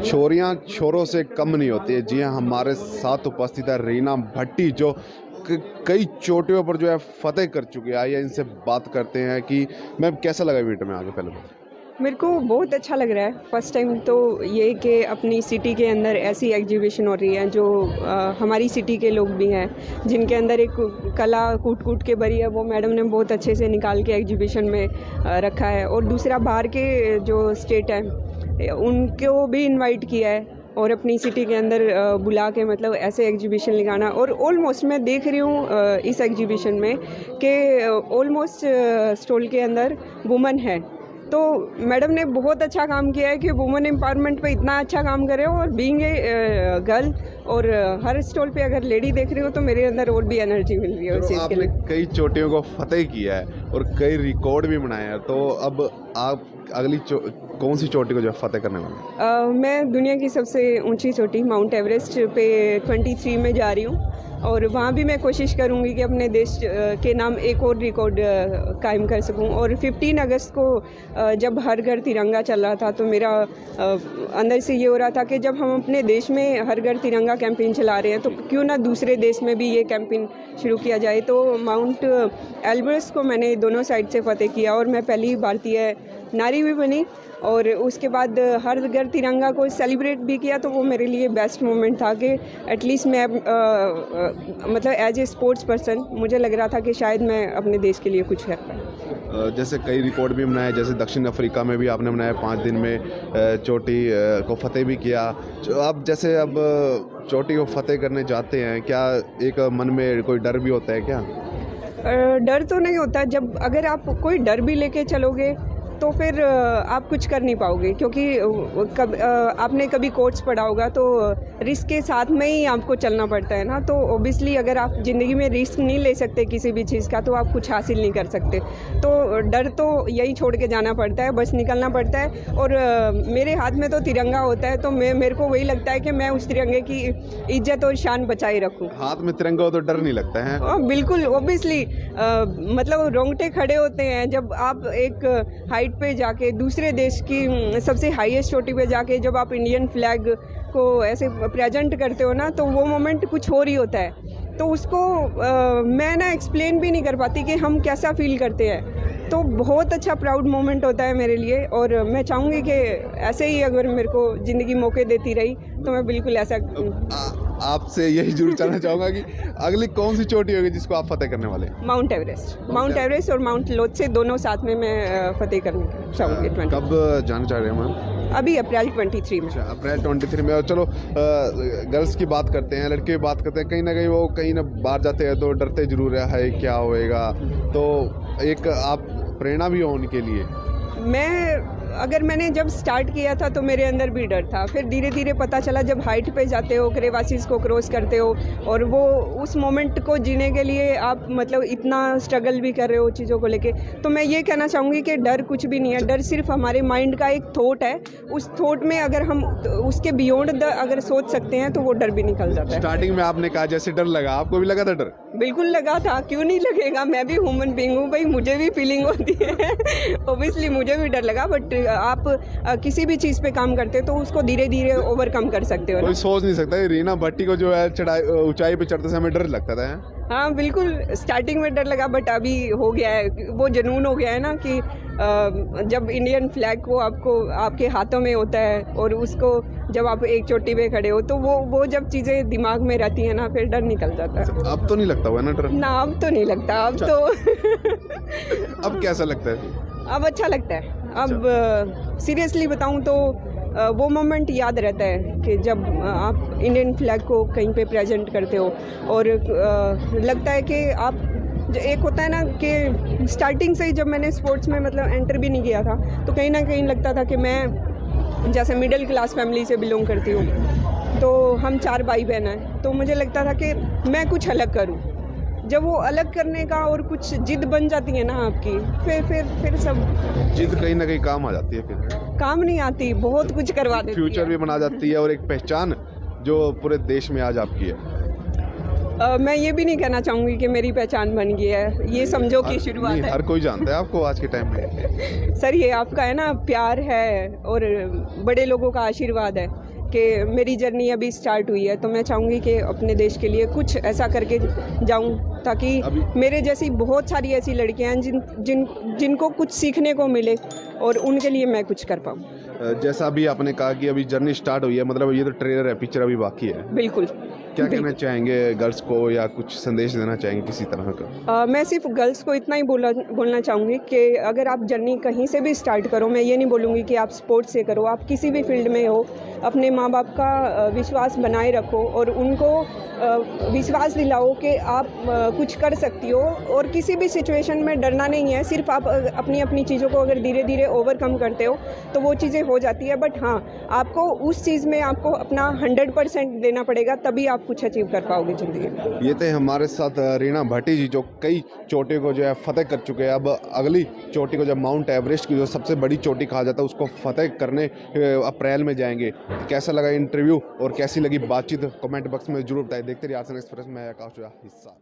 छोरियां छोरों से कम नहीं होती है। जी हाँ, हमारे साथ उपस्थित है रीना भट्टी जो कई चोटियों पर जो है फतेह कर चुकी है। आइए इनसे बात करते हैं कि मैम कैसा लगा इवेंट में आगे। पहले मेरे को बहुत अच्छा लग रहा है। फर्स्ट टाइम तो ये कि अपनी सिटी के अंदर ऐसी एग्जीबिशन हो रही है जो हमारी सिटी के लोग भी हैं जिनके अंदर एक कला कूट कूट के भरी है, वो मैडम ने बहुत अच्छे से निकाल के एग्जीबिशन में रखा है। और दूसरा बाहर के जो स्टेट हैं उनको भी इनवाइट किया है और अपनी सिटी के अंदर बुला के मतलब ऐसे एग्जीबिशन लगाना। और ऑलमोस्ट मैं देख रही हूँ इस एग्जीबिशन में कि ऑलमोस्ट स्टॉल के अंदर वुमन है। तो मैडम ने बहुत अच्छा काम किया है कि वुमेन एम्पावरमेंट पे इतना अच्छा काम करे हो। और बीइंग ए गर्ल और हर स्टॉल पे अगर लेडी देख रही हो तो मेरे अंदर और भी एनर्जी मिल रही है उस चीज़ के लिए। कई चोटियों को फतेह किया है और कई रिकॉर्ड भी बनाए हैं, तो अब आप अगली कौन सी चोटी को जो फतेह करने वाले? मैं दुनिया की सबसे ऊंची चोटी माउंट एवरेस्ट पे 23 में जा रही हूँ और वहाँ भी मैं कोशिश करूँगी कि अपने देश के नाम एक और रिकॉर्ड कायम कर सकूँ। और 15 अगस्त को जब हर घर तिरंगा चल रहा था तो मेरा अंदर से ये हो रहा था कि जब हम अपने देश में हर घर तिरंगा कैंपेन चला रहे हैं तो क्यों ना दूसरे देश में भी ये कैंपेन शुरू किया जाए। तो माउंट एवरेस्ट को मैंने दोनों साइड से फतेह किया और मैं पहली भारतीय नारी भी बनी। और उसके बाद हर घर तिरंगा को सेलिब्रेट भी किया, तो वो मेरे लिए बेस्ट मोमेंट था कि एटलीस्ट मैं मतलब एज ए स्पोर्ट्स पर्सन मुझे लग रहा था कि शायद मैं अपने देश के लिए कुछ कर पाऊँ। जैसे कई रिकॉर्ड भी बनाए, जैसे दक्षिण अफ्रीका में भी आपने बनाया 5 दिन में चोटी को फतेह भी किया। अब जैसे अब चोटी को फतेह करने जाते हैं, क्या एक मन में कोई डर भी होता है क्या? डर तो नहीं होता। जब अगर आप कोई डर भी लेके चलोगे तो फिर आप कुछ कर नहीं पाओगे, क्योंकि आपने कभी कोट्स पढ़ा होगा तो रिस्क के साथ में ही आपको चलना पड़ता है ना। तो ओबियसली अगर आप ज़िंदगी में रिस्क नहीं ले सकते किसी भी चीज़ का तो आप कुछ हासिल नहीं कर सकते। तो डर तो यही छोड़ के जाना पड़ता है, बस निकलना पड़ता है। और मेरे हाथ में तो तिरंगा होता है तो मेरे को वही लगता है कि मैं उस तिरंगे की इज्जत और शान बचाए रखूँ। हाथ में तिरंगा हो तो डर नहीं लगता है? बिल्कुल, ओबियसली मतलब रोंगटे खड़े होते हैं जब आप एक हाइट पे जाके दूसरे देश की सबसे हाईएस्ट चोटी पे जाके जब आप इंडियन फ्लैग को ऐसे प्रेजेंट करते हो ना, तो वो मोमेंट कुछ और ही होता है। तो उसको मैं ना एक्सप्लेन भी नहीं कर पाती कि हम कैसा फील करते हैं। तो बहुत अच्छा प्राउड मोमेंट होता है मेरे लिए और मैं चाहूँगी कि ऐसे ही अगर मेरे को ज़िंदगी मौके देती रही तो मैं बिल्कुल ऐसा आपसे यही जरूर जानना चाहूँगा कि अगली कौन सी चोटी होगी जिसको आप फतेह करने वाले? माउंट एवरेस्ट और माउंट लोत्से दोनों साथ में मैं फतेह करने चाहूँगी। कब जाना चाह रहे हैं मैम? अभी अप्रैल 23 में। अप्रैल 23 में। और चलो गर्ल्स की बात करते हैं, लड़के की बात करते हैं। कहीं ना कहीं वो कहीं ना बाहर जाते हैं तो डरते जरूर है क्या होएगा, तो एक आप प्रेरणा भी हो उनके लिए। मैंने जब स्टार्ट किया था तो मेरे अंदर भी डर था, फिर धीरे धीरे पता चला जब हाइट पे जाते हो, क्रेवासीज को क्रॉस करते हो और वो उस मोमेंट को जीने के लिए आप मतलब इतना स्ट्रगल भी कर रहे हो चीज़ों को लेके। तो मैं ये कहना चाहूँगी कि डर कुछ भी नहीं है। डर सिर्फ हमारे माइंड का एक थॉट है। उस थॉट में अगर हम उसके बियॉन्ड अगर सोच सकते हैं तो वो डर भी निकल जाता है। स्टार्टिंग में आपने कहा जैसे डर लगा, आपको भी लगा था डर? बिल्कुल लगा था, क्यों नहीं लगेगा। मैं भी ह्यूमन बीइंग हूँ भाई, मुझे भी फीलिंग होती है। ओबियसली मुझे भी डर लगा, बट आप किसी भी चीज़ पे काम करते हो तो उसको धीरे धीरे ओवरकम कर सकते हो। कोई सोच नहीं सकता रीना भट्टी को जो है ऊंचाई पे चढ़ते समय डर लगता था। हाँ बिल्कुल, स्टार्टिंग में डर लगा, बट अभी हो गया है, वो जुनून हो गया है ना कि जब इंडियन फ्लैग को आपके हाथों में होता है और उसको जब आप एक चोटी पे खड़े हो तो वो जब चीज़ें दिमाग में रहती हैं ना फिर डर निकल जाता है। अब तो नहीं लगता हुआ ना डर? ना अब तो नहीं लगता, अब तो अब कैसा लगता है? अब अच्छा लगता है। अब सीरियसली बताऊं तो वो मोमेंट याद रहता है कि जब आप इंडियन फ्लैग को कहीं पे प्रेजेंट करते हो और लगता है कि आप एक होता है ना कि स्टार्टिंग से ही जब मैंने स्पोर्ट्स में मतलब एंटर भी नहीं किया था तो कहीं ना कहीं लगता था कि मैं जैसे मिडिल क्लास फैमिली से बिलोंग करती हूँ, तो हम 4 भाई बहन हैं, तो मुझे लगता था कि मैं कुछ अलग करूँ। जब वो अलग करने का और कुछ जिद बन जाती है ना आपकी, फिर सब जिद कहीं ना कहीं काम आ जाती है। फिर काम नहीं आती, बहुत कुछ करवा देती है, फ्यूचर भी बना जाती है और एक पहचान जो पूरे देश में आज आपकी है। मैं ये भी नहीं कहना चाहूँगी कि मेरी पहचान बन गई है, ये समझो कि शुरुआत है। हर कोई जानता है आपको आज के टाइम में। सर ये आपका है ना प्यार है और बड़े लोगों का आशीर्वाद है, कि मेरी जर्नी अभी स्टार्ट हुई है, तो मैं चाहूँगी कि अपने देश के लिए कुछ ऐसा करके जाऊँ ताकि मेरे जैसी बहुत सारी ऐसी लड़कियां हैं जिनको कुछ सीखने को मिले और उनके लिए मैं कुछ कर पाऊँ। जैसा अभी आपने कहा कि अभी जर्नी स्टार्ट हुई है, मतलब ये तो ट्रेलर है, पिक्चर अभी बाकी है। बिल्कुल। क्या कहना चाहेंगे गर्ल्स को, या कुछ संदेश देना चाहेंगे किसी तरह का? मैं सिर्फ गर्ल्स को इतना ही बोलना चाहूँगी कि अगर आप जर्नी कहीं से भी स्टार्ट करो, मैं ये नहीं बोलूँगी कि आप स्पोर्ट्स से करो, आप किसी भी फील्ड में हो, अपने माँ बाप का विश्वास बनाए रखो और उनको विश्वास दिलाओ कि आप कुछ कर सकती हो और किसी भी सिचुएशन में डरना नहीं है। सिर्फ आप अपनी अपनी चीज़ों को अगर धीरे धीरे ओवरकम करते हो तो वो चीज़ें हो जाती है, बट हाँ, आपको उस चीज़ में आपको अपना 100% देना पड़ेगा, तभी आप कुछ अचीव कर पाओगे ज़िंदगी में। ये थे हमारे साथ रीना भाटी जी, जो कई चोटियों को जो है फतेह कर चुके हैं। अब अगली चोटी को, जब माउंट एवरेस्ट की जो सबसे बड़ी चोटी कहा जाता है, उसको फतेह करने अप्रैल में जाएंगे। कैसा लगा इंटरव्यू और कैसी लगी बातचीत, कमेंट बॉक्स में जरूर बताएं। देखते रहिए आसान एक्सप्रेस में, आकाश हिस्सा।